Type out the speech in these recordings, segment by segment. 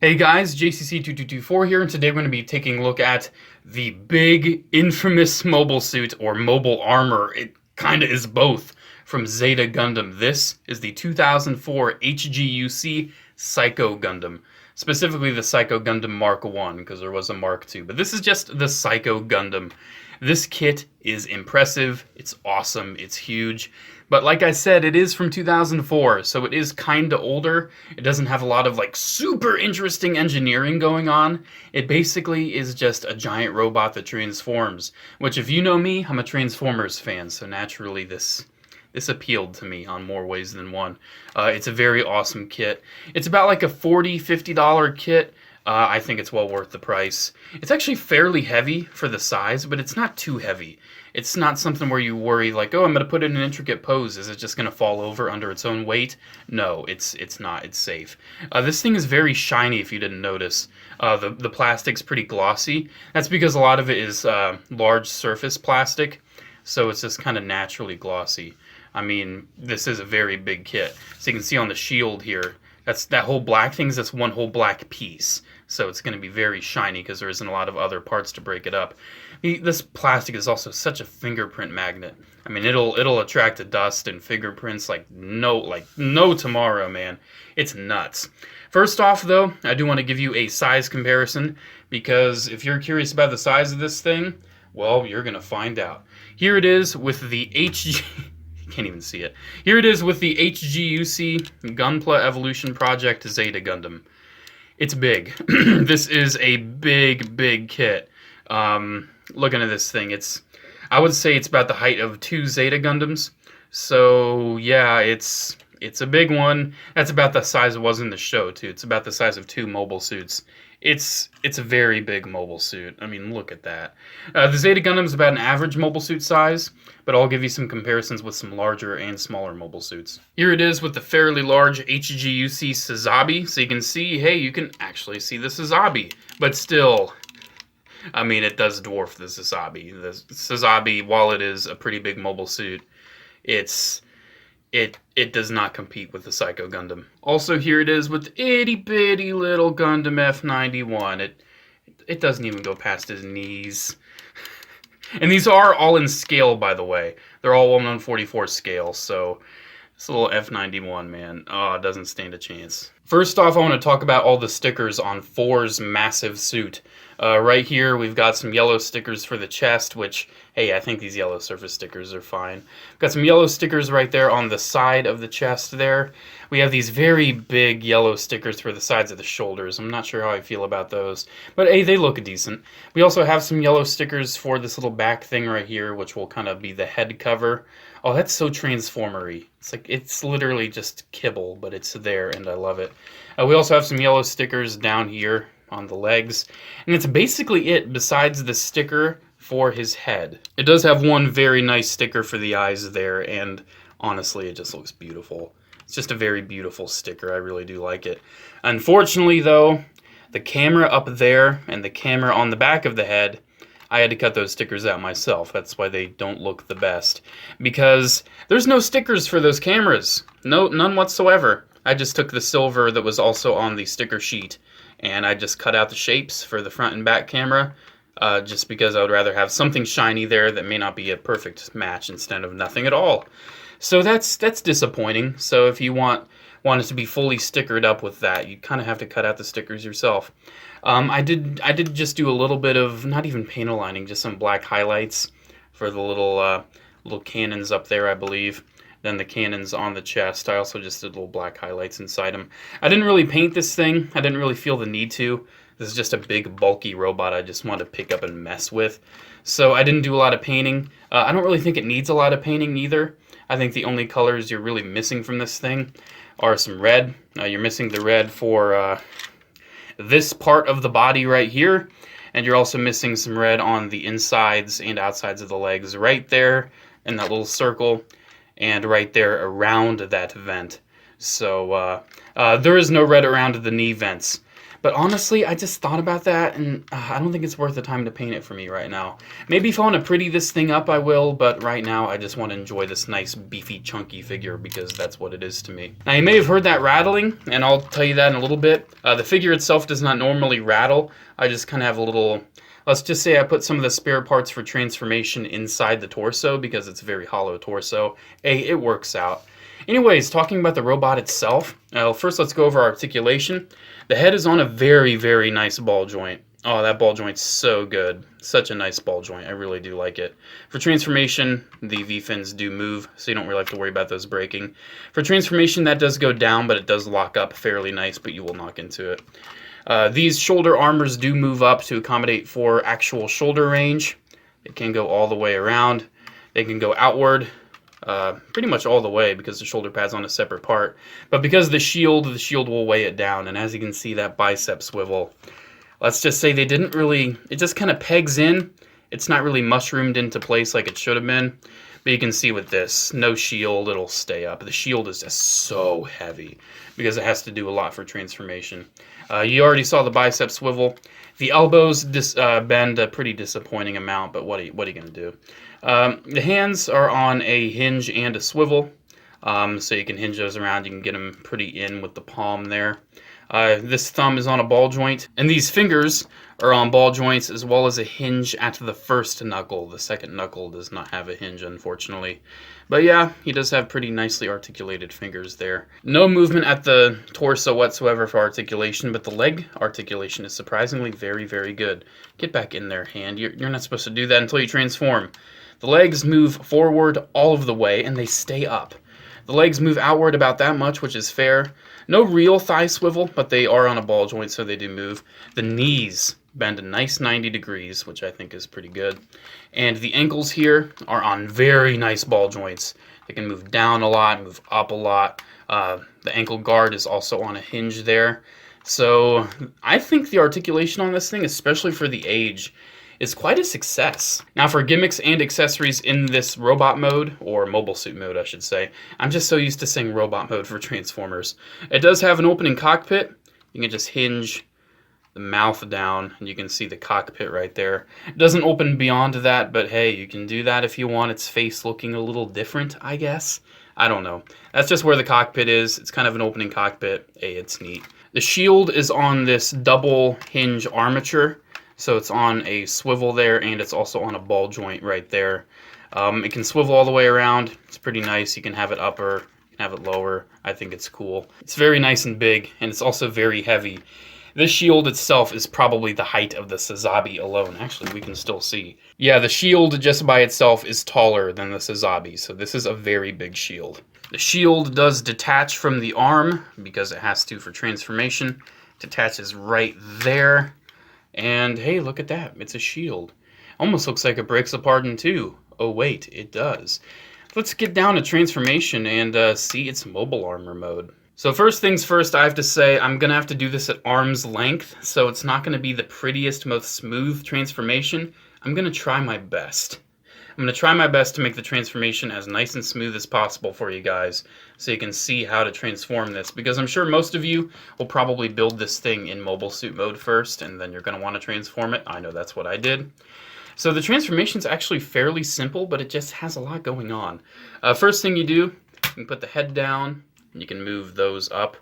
Hey guys, Jcc2224 here, and today we're going to be taking a look at the big, infamous mobile suit, or mobile armor. It kind of is both, from Zeta Gundam. This is the 2004 HGUC Psycho Gundam. Specifically the Psycho Gundam Mark 1, because there was a Mark 2, but this is just the Psycho Gundam. This kit is impressive, it's awesome, it's huge, but like I said, it is from 2004, so it is kinda older. It doesn't have a lot of like super interesting engineering going on. It basically is just a giant robot that transforms, which if you know me, I'm a Transformers fan, so naturally this appealed to me on more ways than one. It's a very awesome kit. It's about like a $40, $50 kit. I think it's well worth the price. It's actually fairly heavy for the size, but it's not too heavy. It's not something where you worry like, oh, I'm going to put it in an intricate pose. Is it just going to fall over under its own weight? No, it's not. It's safe. This thing is very shiny if you didn't notice. The plastic's pretty glossy. That's because a lot of it is large surface plastic, so it's just kind of naturally glossy. I mean, this is a very big kit. So you can see on the shield here, that whole black thing, that's one whole black piece. So it's going to be very shiny because there isn't a lot of other parts to break it up. This plastic is also such a fingerprint magnet. I mean, it'll attract dust and fingerprints like no tomorrow, man. It's nuts. First off, though, I do want to give you a size comparison, because if you're curious about the size of this thing, well, you're going to find out. Here it is with the can't even see it. Here it is with the HGUC Gunpla Evolution Project Zeta Gundam. It's big. This is a big kit. Looking at this thing, I would say it's about the height of 2 Zeta Gundams. So yeah, it's a big one. That's about the size it was in the show too. It's about the size of 2 mobile suits. It's a very big mobile suit. I mean, look at that. The Zeta Gundam is about an average mobile suit size, but I'll give you some comparisons with some larger and smaller mobile suits. Here it is with the fairly large HGUC Sazabi, so you can see, hey, you can actually see the Sazabi, but still, I mean, it does dwarf the Sazabi. The Sazabi, while it is a pretty big mobile suit, it does not compete with the Psycho Gundam. Also, here it is with itty bitty little Gundam F91. It doesn't even go past his knees. And these are all in scale, by the way. They're all 1/144 scale, so this little F91, man, oh, it doesn't stand a chance. First off, I want to talk about all the stickers on 4's massive suit. Right here, we've got some yellow stickers for the chest, which, hey, I think these yellow surface stickers are fine. We've got some yellow stickers right there on the side of the chest there. We have these very big yellow stickers for the sides of the shoulders. I'm not sure how I feel about those, but hey, they look decent. We also have some yellow stickers for this little back thing right here, which will kind of be the head cover. Oh, that's so Transformer-y. It's literally just kibble, but it's there, and I love it. We also have some yellow stickers down here on the legs, and it's basically it besides the sticker for his head. It does have one very nice sticker for the eyes there, and honestly, it just looks beautiful. It's just a very beautiful sticker. I really do like it. Unfortunately, though, the camera up there and the camera on the back of the head, I had to cut those stickers out myself. That's why they don't look the best, because there's no stickers for those cameras. No, none whatsoever. I just took the silver that was also on the sticker sheet, and I just cut out the shapes for the front and back camera, just because I would rather have something shiny there that may not be a perfect match instead of nothing at all. So that's disappointing. So if you want it to be fully stickered up with that, you kind of have to cut out the stickers yourself. I did just do a little bit of, not even paint aligning, just some black highlights for the little cannons up there, I believe. Then the cannons on the chest. I also just did little black highlights inside them. I didn't really paint this thing. I didn't really feel the need to. This is just a big, bulky robot I just wanted to pick up and mess with. So I didn't do a lot of painting. I don't really think it needs a lot of painting either. I think the only colors you're really missing from this thing are some red. You're missing the red for this part of the body right here. And you're also missing some red on the insides and outsides of the legs right there in that little circle. And right there around that vent. So there is no red around the knee vents. But honestly, I just thought about that, and I don't think it's worth the time to paint it for me right now. Maybe if I want to pretty this thing up, I will, but right now I just want to enjoy this nice, beefy, chunky figure because that's what it is to me. Now, you may have heard that rattling, and I'll tell you that in a little bit. The figure itself does not normally rattle. I just kind of have a little... Let's just say I put some of the spare parts for transformation inside the torso because it's a very hollow torso. Hey, it works out. Anyways, talking about the robot itself, first let's go over articulation. The head is on a very, very nice ball joint. Oh, that ball joint's so good. Such a nice ball joint. I really do like it. For transformation, the V-fins do move, so you don't really have to worry about those breaking. For transformation, that does go down, but it does lock up fairly nice, but you will knock into it. These shoulder armors do move up to accommodate for actual shoulder range. It can go all the way around. They can go outward. Pretty much all the way because the shoulder pad's on a separate part. But because the shield will weigh it down. And as you can see, that bicep swivel, let's just say they didn't really, it just kind of pegs in. It's not really mushroomed into place like it should have been. But you can see with this, no shield, it'll stay up. The shield is just so heavy because it has to do a lot for transformation. You already saw the bicep swivel. The elbows bend a pretty disappointing amount, but what are you going to do? The hands are on a hinge and a swivel, so you can hinge those around. You can get them pretty in with the palm there. This thumb is on a ball joint, and these fingers are on ball joints as well as a hinge at the first knuckle. The second knuckle does not have a hinge, unfortunately. But yeah, he does have pretty nicely articulated fingers there. No movement at the torso whatsoever for articulation, but the leg articulation is surprisingly very, very good. Get back in there, hand. You're not supposed to do that until you transform. The legs move forward all of the way, and they stay up. The legs move outward about that much, which is fair. No real thigh swivel, but they are on a ball joint, so they do move. The knees bend a nice 90 degrees, which I think is pretty good. And the ankles here are on very nice ball joints. They can move down a lot, move up a lot. The ankle guard is also on a hinge there. So I think the articulation on this thing, especially for the age, is quite a success. Now for gimmicks and accessories in this robot mode, or mobile suit mode I should say, I'm just so used to saying robot mode for Transformers. It does have an opening cockpit. You can just hinge the mouth down and you can see the cockpit right there. It doesn't open beyond that, but hey, you can do that if you want its face looking a little different, I guess. I don't know. That's just where the cockpit is. It's kind of an opening cockpit. Hey, it's neat. The shield is on this double hinge armature. So it's on a swivel there, and it's also on a ball joint right there. It can swivel all the way around. It's pretty nice. You can have it upper, you can have it lower. I think it's cool. It's very nice and big, and it's also very heavy. This shield itself is probably the height of the Sazabi alone. Actually, we can still see. Yeah, the shield just by itself is taller than the Sazabi, so this is a very big shield. The shield does detach from the arm, because it has to for transformation. It detaches right there. And hey, look at that. It's a shield. Almost looks like it breaks apart in two. Oh wait, it does. Let's get down to transformation and see its mobile armor mode. So first things first, I have to say I'm going to have to do this at arm's length, so it's not going to be the prettiest, most smooth transformation. I'm going to try my best. I'm going to try my best to make the transformation as nice and smooth as possible for you guys so you can see how to transform this, because I'm sure most of you will probably build this thing in mobile suit mode first and then you're going to want to transform it. I know that's what I did. So the transformation is actually fairly simple, but it just has a lot going on. First thing you do, you can put the head down and you can move those up.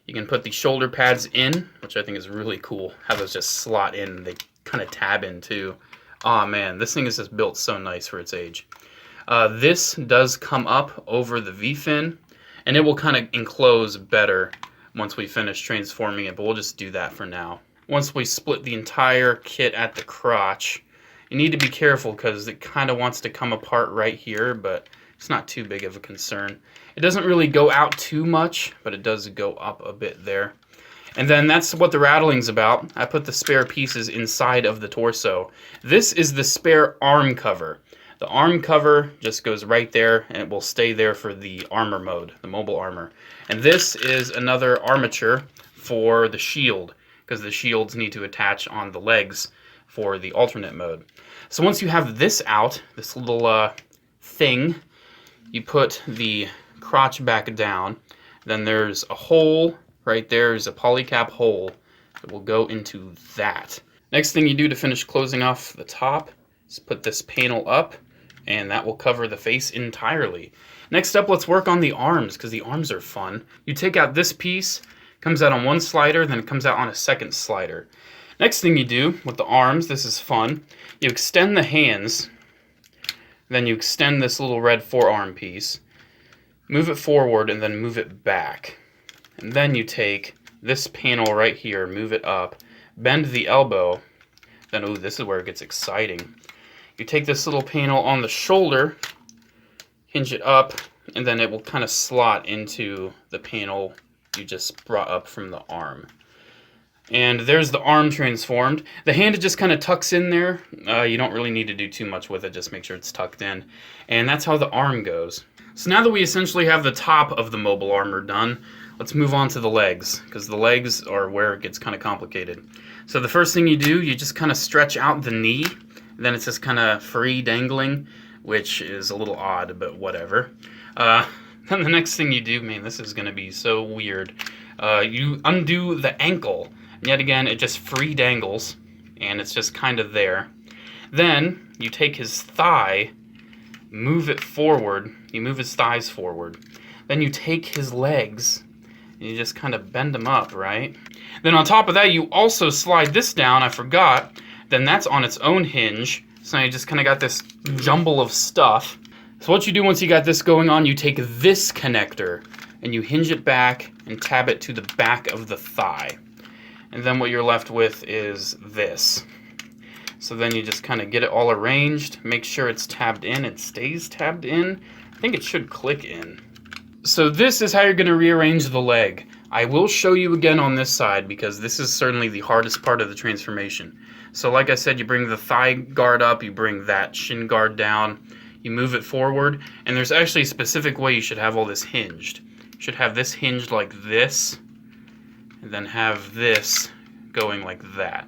You can put the shoulder pads in, which I think is really cool, how those just slot in. They kind of tab in too. Aw man, this thing is just built so nice for its age. This does come up over the V-fin, and it will kind of enclose better once we finish transforming it, but we'll just do that for now. Once we split the entire kit at the crotch, you need to be careful because it kind of wants to come apart right here, but it's not too big of a concern. It doesn't really go out too much, but it does go up a bit there. And then that's what the rattling's about. I put the spare pieces inside of the torso. This is the spare arm cover. The arm cover just goes right there, and it will stay there for the armor mode, the mobile armor. And this is another armature for the shield, because the shields need to attach on the legs for the alternate mode. So once you have this out, this little thing, you put the crotch back down. Then there's a hole right there is a polycap hole that will go into that. Next thing you do to finish closing off the top is put this panel up, and that will cover the face entirely. Next up, let's work on the arms, because the arms are fun. You take out this piece, comes out on one slider, then it comes out on a second slider. Next thing you do with the arms, this is fun, you extend the hands, then you extend this little red forearm piece, move it forward, and then move it back. And then you take this panel right here, move it up, bend the elbow, then, ooh, this is where it gets exciting. You take this little panel on the shoulder, hinge it up, and then it will kind of slot into the panel you just brought up from the arm. And there's the arm transformed. The hand just kind of tucks in there. You don't really need to do too much with it, just make sure it's tucked in. And that's how the arm goes. So now that we essentially have the top of the mobile armor done, let's move on to the legs, because the legs are where it gets kind of complicated. So the first thing you do, you just kind of stretch out the knee, then it's just kind of free dangling, which is a little odd, but whatever. Then the next thing you do, man, this is going to be so weird. You undo the ankle, and yet again, it just free dangles, and it's just kind of there. Then you take his thigh, move it forward, you move his thighs forward. Then you take his legs, and you just kind of bend them up, right? Then on top of that, you also slide this down, I forgot. Then that's on its own hinge. So now you just kind of got this jumble of stuff. So what you do once you got this going on, you take this connector and you hinge it back and tab it to the back of the thigh. And then what you're left with is this. So then you just kind of get it all arranged, make sure it's tabbed in, it stays tabbed in. I think it should click in. So this is how you're going to rearrange the leg. I will show you again on this side because this is certainly the hardest part of the transformation. So like I said, you bring the thigh guard up, you bring that shin guard down, you move it forward, and there's actually a specific way you should have all this hinged. You should have this hinged like this, and then have this going like that.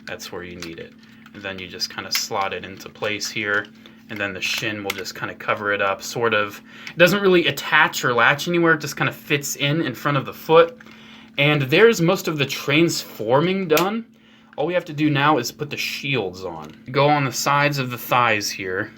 That's where you need it. And then you just kind of slot it into place here, and then the shin will just kind of cover it up, sort of. It doesn't really attach or latch anywhere, it just kind of fits in front of the foot. And there's most of the transforming done. All we have to do now is put the shields on. You go on the sides of the thighs here,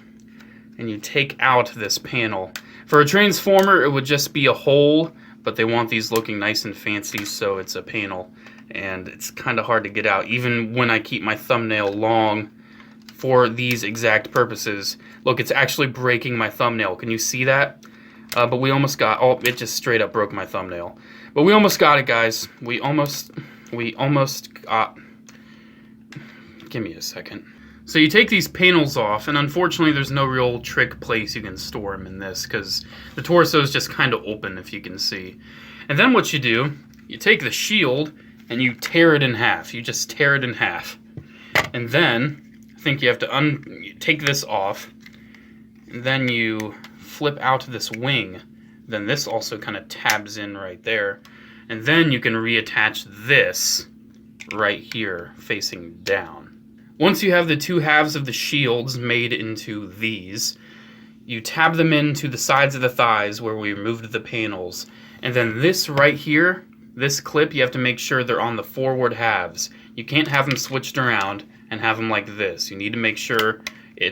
and you take out this panel. For a transformer, it would just be a hole, but they want these looking nice and fancy, so it's a panel. And it's kind of hard to get out, even when I keep my thumbnail long for these exact purposes. Look, it's actually breaking my thumbnail. Can you see that? But we almost got, oh, it just straight up broke my thumbnail. But we almost got it, guys. We almost got, give me a second. So you take these panels off, and unfortunately there's no real trick place you can store them in this, because the torso is just kind of open, if you can see. And then what you do, you take the shield, and you tear it in half. You just tear it in half. And then, I think you have to take this off, and then you flip out this wing. Then this also kind of tabs in right there. And then you can reattach this right here, facing down. Once you have the two halves of the shields made into these, you tab them into the sides of the thighs where we removed the panels. And then this right here, this clip, you have to make sure they're on the forward halves. You can't have them switched around and have them like this. You need to make sure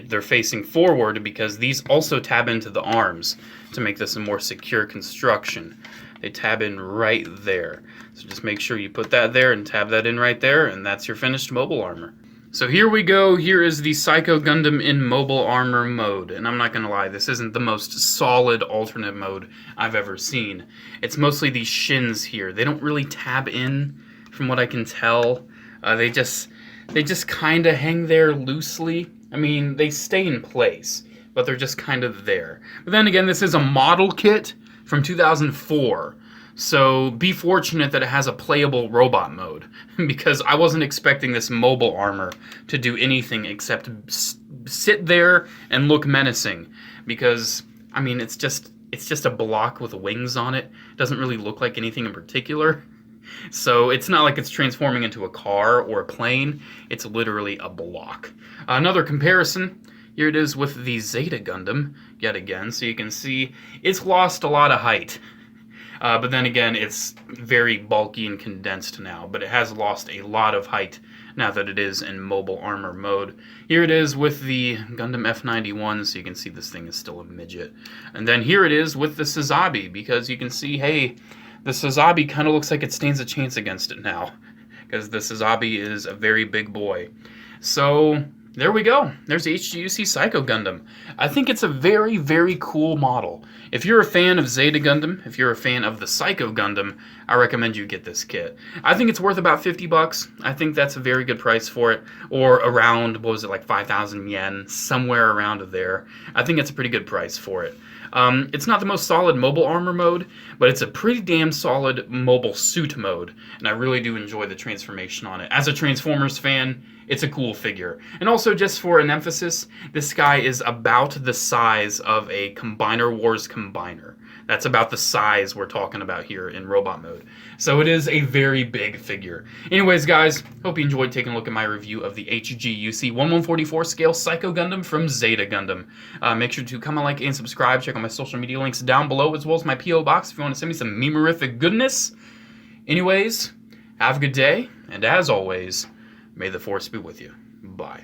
they're facing forward, because these also tab into the arms to make this a more secure construction. They tab in right there. So just make sure you put that there and tab that in right there, and that's your finished mobile armor. So here we go. Here is the Psycho Gundam in mobile armor mode. And I'm not going to lie, this isn't the most solid alternate mode I've ever seen. It's mostly these shins here. They don't really tab in, from what I can tell. They just kind of hang there loosely. I mean, they stay in place, but they're just kind of there. But then again, this is a model kit from 2004. So be fortunate that it has a playable robot mode, because I wasn't expecting this mobile armor to do anything except sit there and look menacing. Because, I mean, it's just a block with wings on it. It doesn't really look like anything in particular. So it's not like it's transforming into a car or a plane. It's literally a block. Another comparison, here it is with the Zeta Gundam, yet again. So you can see it's lost a lot of height. But then again, it's very bulky and condensed now, but it has lost a lot of height now that it is in mobile armor mode. Here it is with the Gundam F91, so you can see this thing is still a midget. And then here it is with the Sazabi, because you can see, hey, the Sazabi kind of looks like it stands a chance against it now, because the Sazabi is a very big boy. So there we go. There's the HGUC Psycho Gundam. I think it's a very, very cool model. If you're a fan of Zeta Gundam, if you're a fan of the Psycho Gundam, I recommend you get this kit. I think it's worth about 50 bucks. I think that's a very good price for it. Or around, what was it, like 5,000 yen, somewhere around there. I think it's a pretty good price for it. It's not the most solid mobile armor mode, but it's a pretty damn solid mobile suit mode, and I really do enjoy the transformation on it. As a Transformers fan, it's a cool figure. And also, just for an emphasis, this guy is about the size of a Combiner Wars Combiner. That's about the size we're talking about here in robot mode. So it is a very big figure. Anyways, guys, hope you enjoyed taking a look at my review of the HGUC 1144 scale Psycho Gundam from Zeta Gundam. Make sure to comment, like, and subscribe. Check out my social media links down below, as well as my P.O. box if you want to send me some memorific goodness. Anyways, have a good day, and as always, may the Force be with you. Bye.